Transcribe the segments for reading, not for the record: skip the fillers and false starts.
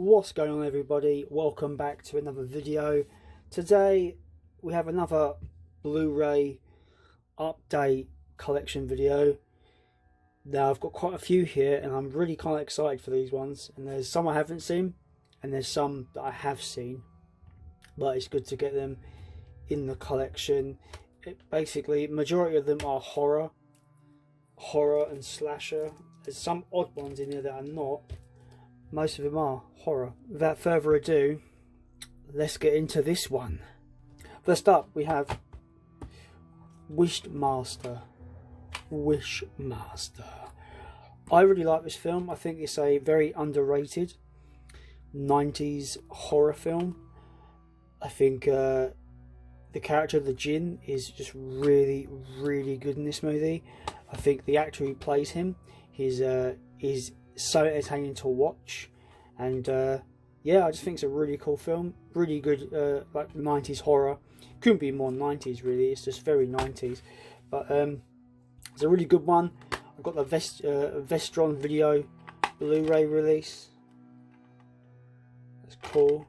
What's going on, everybody? Welcome back to another video. Today we have another Blu-ray update collection video. Now I've got quite a few here and I'm really kind of excited for these ones, and there's some I haven't seen and there's some that I have seen, but it's good to get them in the collection. Basically majority of them are horror and slasher. There's some odd ones in there that are not. Most of them are horror. Without further ado, let's get into this one. First up, we have Wishmaster. I really like this film. I think it's a very underrated 90s horror film. I think the character of the Jinn is just really good in this movie. I think the actor who plays him is so entertaining to watch, and yeah, I just think it's a really cool film. Really good, like 90s horror. Couldn't be more 90s really. It's just very 90s, but it's a really good one. I've got the Vestron video Blu-ray release. That's cool.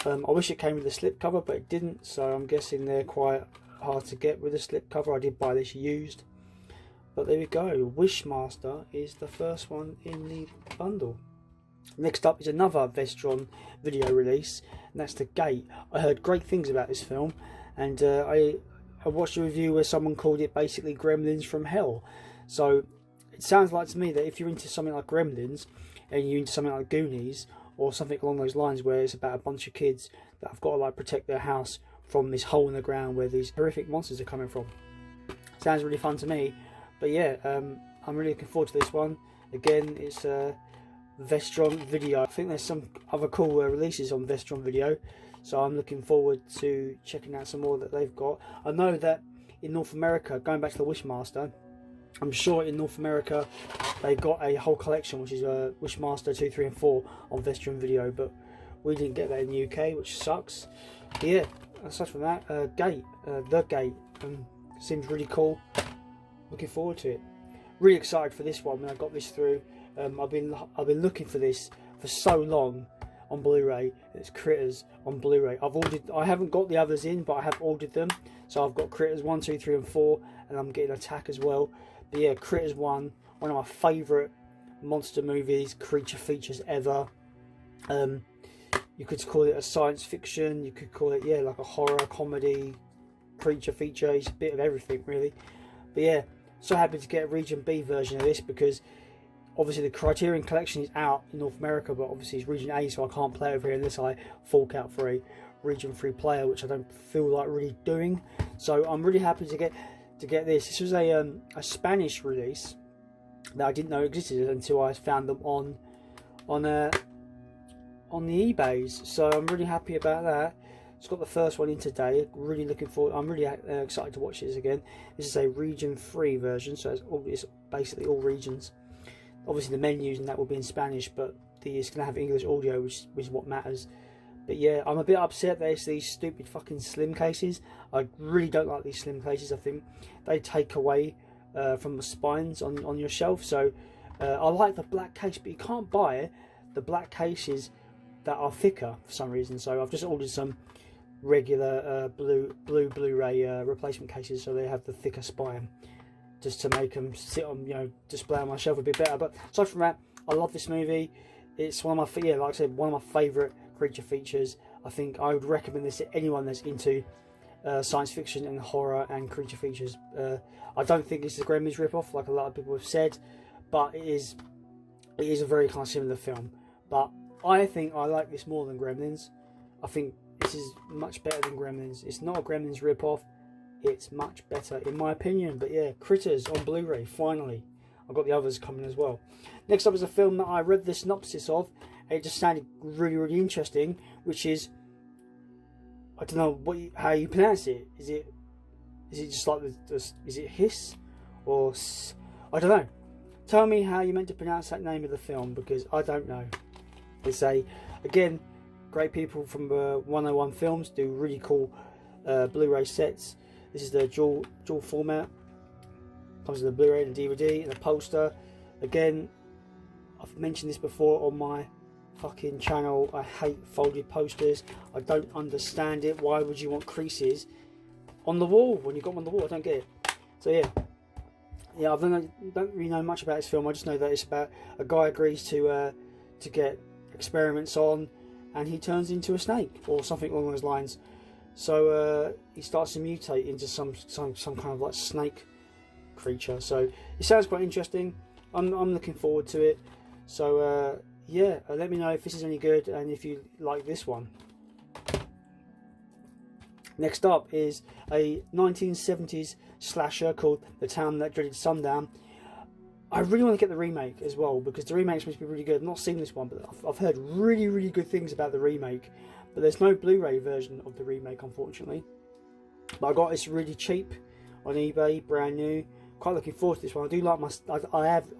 I wish it came with a slipcover, but it didn't, so I'm guessing they're quite hard to get with a slipcover. I did buy this used. But there we go, Wishmaster is the first one in the bundle. Next up is another Vestron video release, and that's The Gate. I heard great things about this film, and I watched a review where someone called it basically Gremlins from Hell. So it sounds like to me that if you're into something like Gremlins, and you're into something like Goonies, or something along those lines where it's about a bunch of kids that have got to like protect their house from this hole in the ground where these horrific monsters are coming from. Sounds really fun to me. But yeah, I'm really looking forward to this one. Again, it's Vestron Video. I think there's some other cool releases on Vestron Video, so I'm looking forward to checking out some more that they've got. I know that in North America, going back to the Wishmaster, I'm sure in North America they got a whole collection, which is Wishmaster 2, 3 and 4 on Vestron Video, but we didn't get that in the UK, which sucks. But yeah, aside from that, The Gate seems really cool. Looking forward to it. Really excited for this one when I got this through. I've been looking for this for so long on Blu-ray. It's Critters on Blu-ray. I haven't got the others in, but I have ordered them. So I've got Critters 1, 2, 3 and 4, and I'm getting Attack as well. But yeah, Critters 1, one of my favourite monster movies, creature features ever. You could call it a science fiction. You could call it, yeah, like a horror comedy creature feature. It's a bit of everything really. But yeah, so happy to get a Region B version of this, because obviously the Criterion collection is out in North America, but obviously it's Region A, so I can't play over here unless I fork out for a Region 3 player, which I don't feel like really doing. So I'm really happy to get this. This was a Spanish release that I didn't know existed until I found them on the eBays. So I'm really happy about that. It's got the first one in today. Really looking forward. I'm really excited to watch this again. This is a Region 3 version, so it's basically all regions. Obviously the menus and that will be in Spanish, but it's going to have English audio, which is what matters. But yeah, I'm a bit upset that it's these stupid fucking slim cases. I really don't like these slim cases. I think they take away from the spines on your shelf. So I like the black case, but you can't buy the black cases that are thicker for some reason. So I've just ordered some regular Blu-ray replacement cases, so they have the thicker spine, just to make them sit on, display on my shelf a bit better. But aside from that, I love this movie. It's one of my, like I said, one of my favourite creature features. I think I would recommend this to anyone that's into science fiction and horror and creature features. I don't think it's a Gremlins ripoff, like a lot of people have said, but it is a very kind of similar film. But I think I like this more than Gremlins. I think this is much better than Gremlins. It's not a Gremlins ripoff. It's much better in my opinion. But yeah, Critters on Blu-ray, finally. I've got the others coming as well. Next up is a film that I read the synopsis of, and it just sounded really interesting, which is, I don't know how you pronounce it. Is it just like is it Hiss or I don't know. Tell me how you meant to pronounce that name of the film, because I don't know. It's again, great people from 101 Films do really cool Blu-ray sets. This is the dual format. Comes with a Blu-ray and DVD and a poster. Again, I've mentioned this before on my fucking channel. I hate folded posters. I don't understand it. Why would you want creases on the wall when you've got them on the wall? I don't get it. So yeah, I don't really know much about this film. I just know that it's about a guy agrees to get experiments on, and he turns into a snake or something along those lines. So he starts to mutate into some kind of like snake creature. So it sounds quite interesting. I'm looking forward to it. So yeah, let me know if this is any good and if you like this one. Next up is a 1970s slasher called The Town That Dreaded Sundown. I really want to get the remake as well, because the remake supposed to be really good. I've not seen this one, but I've heard really good things about the remake. But there's no Blu-ray version of the remake, unfortunately. But I got this really cheap on eBay, brand new. Quite looking forward to this one. I do like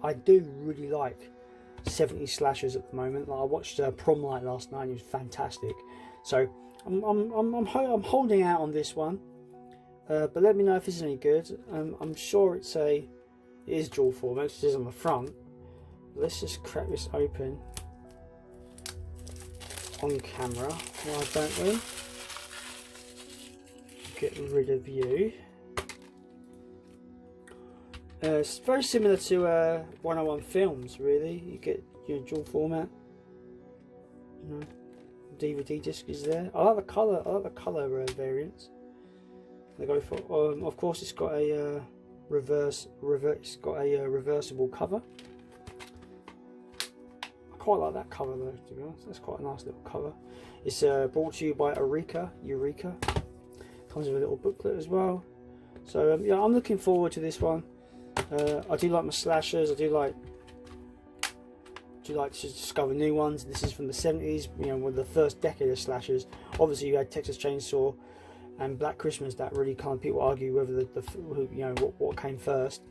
I do really like 70s slashers at the moment. Like I watched Prom Night last night, and it was fantastic. So I'm holding out on this one. But let me know if it's any good. I'm sure it is dual format. It says on the front. Let's just crack this open on camera. Why don't we? Get rid of you. It's very similar to 101 Films, really. You get your dual format. You know, DVD disc is there. I like the colour. I like the colour variants. They go for. Of course, it's got a It's got a reversible cover. I quite like that cover though. To be honest, that's quite a nice little cover. It's brought to you by Eureka. Comes with a little booklet as well. So yeah, I'm looking forward to this one. I do like my slashers. I do like to discover new ones. This is from the 70s, you know, with the first decade of slashers. Obviously, you had Texas Chainsaw and Black Christmas. That really kind of people argue whether what came first.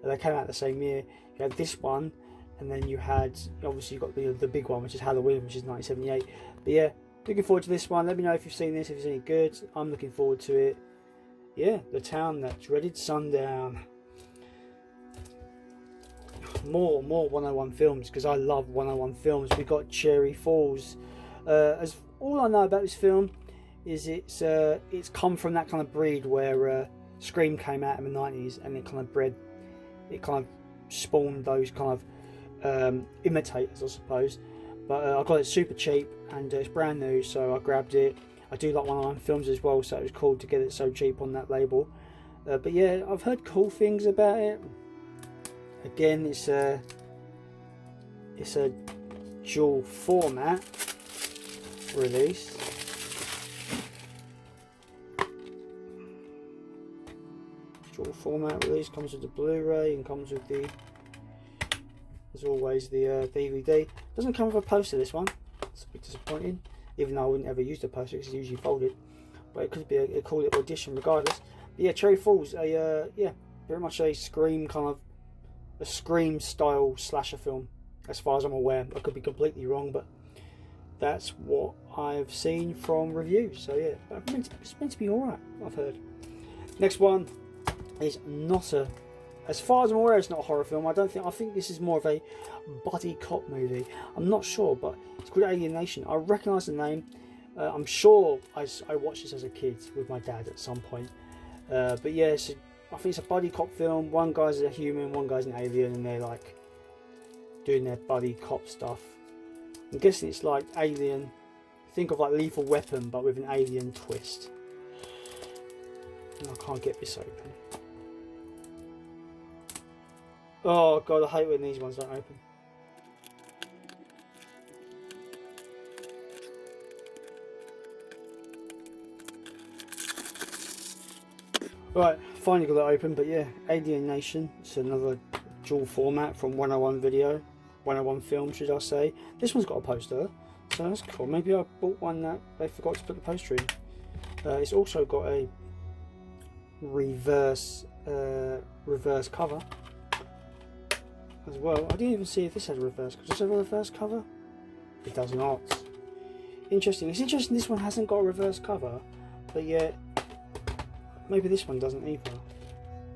They came out the same year. You had this one, and then you had obviously you got the big one, which is Halloween, which is 1978. But yeah, looking forward to this one. Let me know if you've seen this, if it's any good. I'm looking forward to it. Yeah, The Town That Dreaded Sundown. More 101 Films, because I love 101 Films. We got Cherry Falls. As all I know about this film is it's come from that kind of breed where Scream came out in the 90s, and it kind of spawned those kind of imitators, I suppose. But I got it super cheap, and it's brand new, so I grabbed it. I do like 101 Films as well, so it was cool to get it so cheap on that label. But yeah, I've heard cool things about it. Again, it's a dual format release. Dual format release, comes with the Blu-ray and comes with the, as always, the DVD. Doesn't come with a poster, this one. It's a bit disappointing, even though I wouldn't ever use the poster because it's usually folded. But it could be a cool little addition regardless. But yeah, Cherry Falls, yeah, very much a Scream kind of. A Scream style slasher film, as far as I'm aware. I could be completely wrong, but that's what I've seen from reviews. So yeah, it's meant to be alright, I've heard. Next one is not a, as far as I'm aware, it's not a horror film. I think this is more of a buddy cop movie. I'm not sure, but it's called Alien Nation. I recognise the name. I'm sure I watched this as a kid with my dad at some point. But yeah, I think it's a buddy cop film. One guy's a human, one guy's an alien, and they're like doing their buddy cop stuff. I'm guessing it's like Alien. Think of like Lethal Weapon, but with an alien twist. And I can't get this open. Oh god, I hate when these ones don't open. Right, finally got that open, but yeah, Alien Nation. It's another dual format from 101 Video, 101 Film, should I say. This one's got a poster, so that's cool. Maybe I bought one that they forgot to put the poster in. It's also got a reverse cover as well. I didn't even see if this had a reverse. Does this have a reverse cover? It does not. Interesting. It's interesting this one hasn't got a reverse cover, but yet maybe this one doesn't either.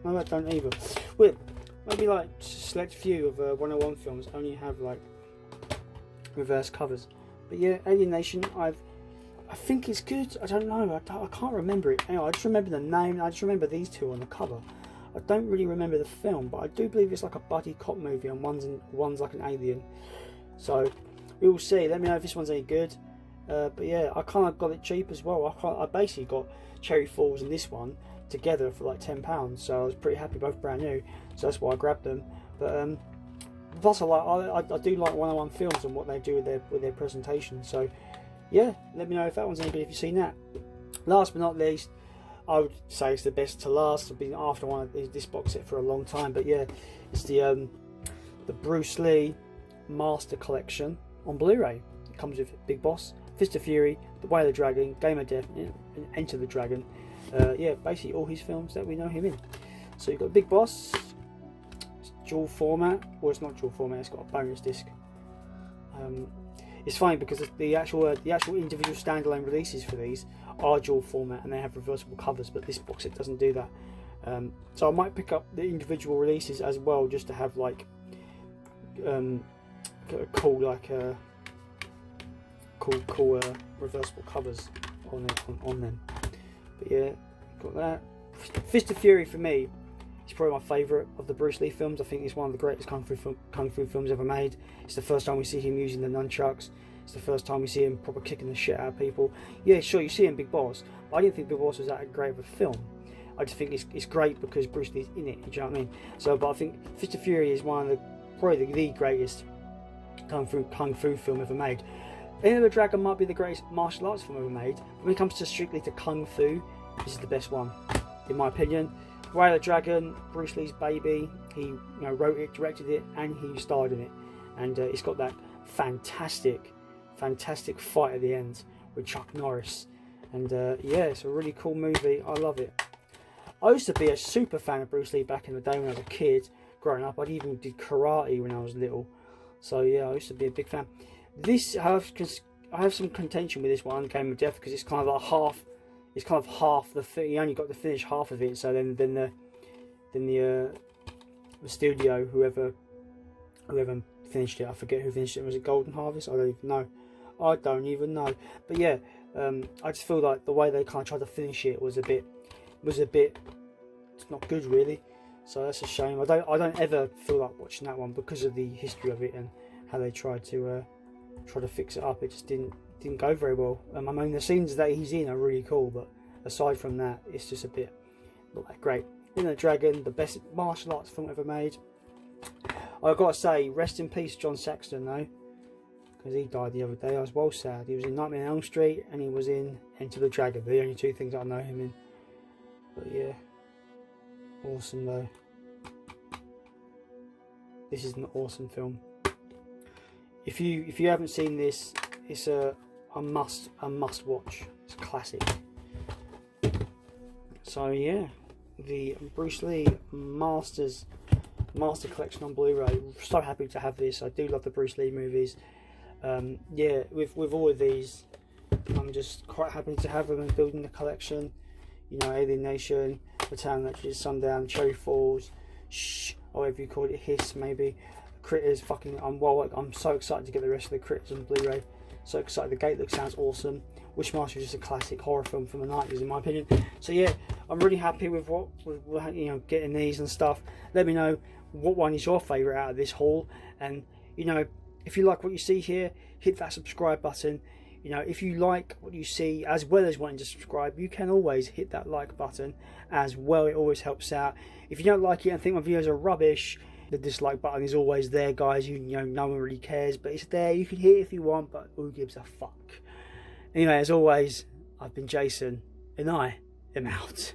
No, that don't either. Weird. Maybe like select few of 101 films only have like reverse covers. But yeah, Alien Nation, I think it's good. I don't know. I can't remember it. Anyway, I just remember the name. I just remember these two on the cover. I don't really remember the film, but I do believe it's like a buddy cop movie, and one's like an alien. So we will see. Let me know if this one's any good. But yeah, I kind of got it cheap as well. I basically got Cherry Falls and this one together for like £10, so I was pretty happy, both brand new. So that's why I grabbed them. But plus I do like 101 films and what they do with their presentation. So yeah, let me know if that one's any good if you've seen that. Last but not least, I would say it's the best to last. I've been after this box set for a long time, but yeah, it's the Bruce Lee Master Collection on Blu-ray. It comes with Big Boss, Fist of Fury, The Way of the Dragon, Game of Death, and Enter the Dragon. Yeah, basically all his films that we know him in. So you've got Big Boss. It's dual format, or it's not dual format. It's got a bonus disc. It's funny because the actual individual standalone releases for these are dual format and they have reversible covers, but this box set doesn't do that. So I might pick up the individual releases as well, just to have like cool reversible covers on them. But yeah, got that. Fist of Fury for me is probably my favourite of the Bruce Lee films. I think it's one of the greatest kung fu films ever made. It's the first time we see him using the nunchucks. It's the first time we see him proper kicking the shit out of people. Yeah, sure, you see him Big Boss, but I didn't think Big Boss was that great of a film. I just think it's great because Bruce Lee's in it. Do you know what I mean? So, but I think Fist of Fury is probably the greatest kung fu film ever made. Enter the Dragon might be the greatest martial arts film ever made. But when it comes to strictly to kung fu, this is the best one, in my opinion. Way of the Dragon, Bruce Lee's baby. He wrote it, directed it, and he starred in it. And it's got that fantastic fight at the end with Chuck Norris. And yeah, it's a really cool movie. I love it. I used to be a super fan of Bruce Lee back in the day when I was a kid, growing up. I even did karate when I was little. So yeah, I used to be a big fan. This I have some contention with this one, Game of Death, because it's kind of like half. It's kind of half the thing. You only got to finish half of it. So then the studio, whoever finished it, I forget who finished it. Was it Golden Harvest? I don't even know. But yeah, I just feel like the way they kind of tried to finish it was a bit. It's not good really. So that's a shame. I don't ever feel like watching that one because of the history of it and how they tried to fix it up. It just didn't go very well. I mean, the scenes that he's in are really cool, but aside from that, it's just a bit not that great. Enter the Dragon, the best martial arts film ever made. I've got to say, rest in peace, John Saxon, though, because he died the other day. I was well sad. He was in Nightmare on Elm Street and he was in Enter the Dragon. The only two things I know him in. But yeah, awesome though. This is an awesome film. If you haven't seen this, it's a must watch. It's a classic. So yeah, the Bruce Lee Master Collection on Blu-ray. So happy to have this. I do love the Bruce Lee movies. Yeah, with all of these, I'm just quite happy to have them and building the collection. You know, Alien Nation, Return of the Sundown, Cherry Falls, or whatever you call it, Hiss maybe. Critters, I'm so excited to get the rest of the Critters on Blu-ray. So excited. The Gate sounds awesome. Wishmaster is just a classic horror film from the 90s in my opinion. So yeah, I'm really happy with getting these and stuff. Let me know what one is your favourite out of this haul, and if you like what you see here, hit that subscribe button. If you like what you see, as well as wanting to subscribe, you can always hit that like button as well. It always helps out. If you don't like it and think my videos are rubbish, the dislike button is always there, guys. No one really cares, but it's there. You can hit it if you want, but who gives a fuck? Anyway, as always, I've been Jason, and I am out.